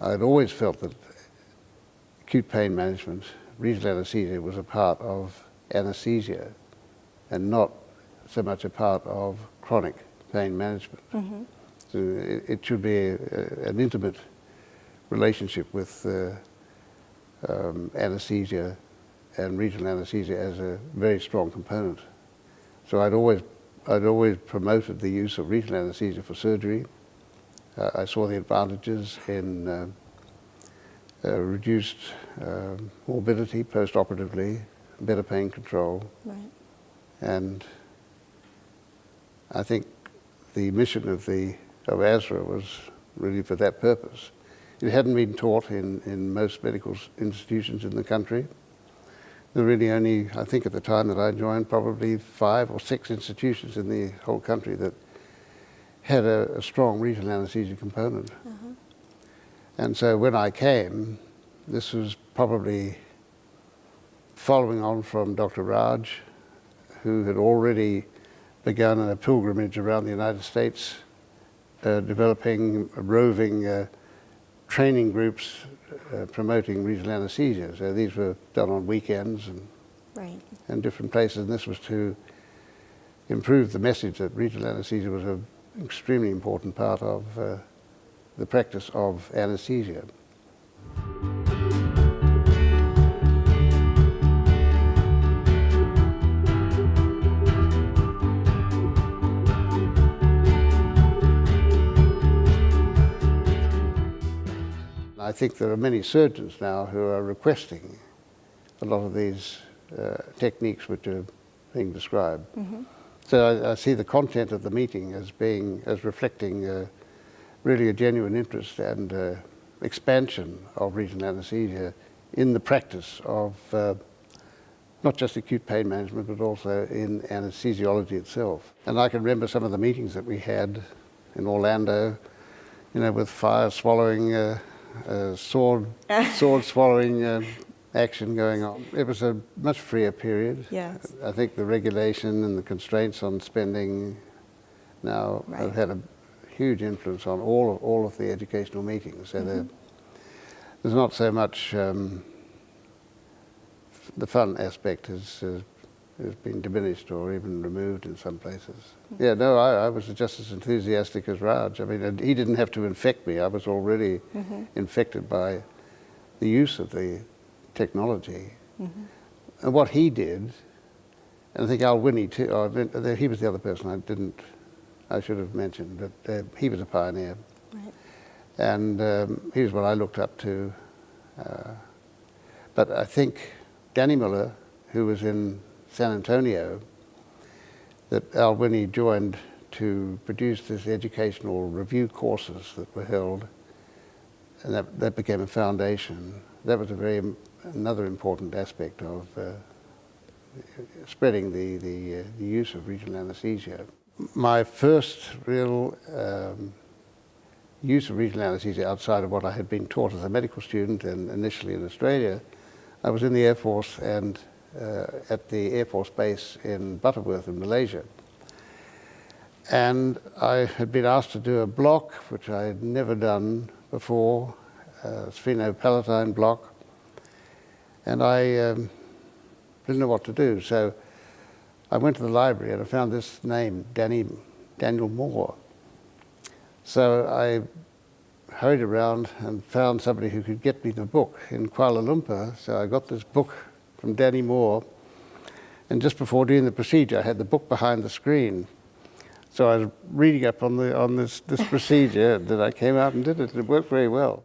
I'd always felt that acute pain management, regional anesthesia, was a part of anesthesia and not so much a part of chronic pain management. Mm-hmm. So it should be an intimate relationship with anesthesia and regional anesthesia as a very strong component. So I'd always promoted the use of regional anesthesia for surgery. I saw the advantages in reduced morbidity post-operatively, better pain control. Right. And I think the mission of ASRA was really for that purpose. It hadn't been taught in most medical institutions in the country. There were really only, I think at the time that I joined, probably 5 or 6 institutions in the whole country that had a strong regional anesthesia component. Uh-huh. And so when I came, this was probably following on from Dr. Raj, who had already begun a pilgrimage around the United States, developing roving training groups promoting regional anesthesia. So these were done on weekends Right. and different places, and this was to improve the message that regional anesthesia was an extremely important part of the practice of anesthesia. I think there are many surgeons now who are requesting a lot of these techniques which are being described. Mm-hmm. So I see the content of the meeting as reflecting really a genuine interest and expansion of regional anesthesia in the practice of not just acute pain management, but also in anesthesiology itself. And I can remember some of the meetings that we had in Orlando, you know, with fire swallowing, sword swallowing action going on. It was a much freer period. Yes. I think the regulation and the constraints on spending now Right. have had a huge influence on all of the educational meetings. So Mm-hmm. there's not so much the fun aspect has been diminished or even removed in some places. Mm-hmm. Yeah, no, I was just as enthusiastic as Raj. I mean, he didn't have to infect me. I was already Mm-hmm. infected by the use of the technology. Mm-hmm. And what he did, and I think Al Winnie too, he was the other person I should have mentioned, but he was a pioneer. Right. And he was what I looked up to. But I think Danny Miller, who was in San Antonio, that Al Winnie joined to produce this educational review courses that were held, and that became a foundation. That was another important aspect of spreading the use of regional anesthesia. My first real use of regional anesthesia outside of what I had been taught as a medical student and initially in Australia, I was in the Air Force and at the Air Force Base in Butterworth in Malaysia. And I had been asked to do a block, which I had never done before, a sphenopalatine block. And I didn't know what to do. So I went to the library and I found this name, Daniel Moore. So I hurried around and found somebody who could get me the book in Kuala Lumpur. So I got this book from Danny Moore. And just before doing the procedure, I had the book behind the screen. So I was reading up on this procedure that I came out and did it. It worked very well.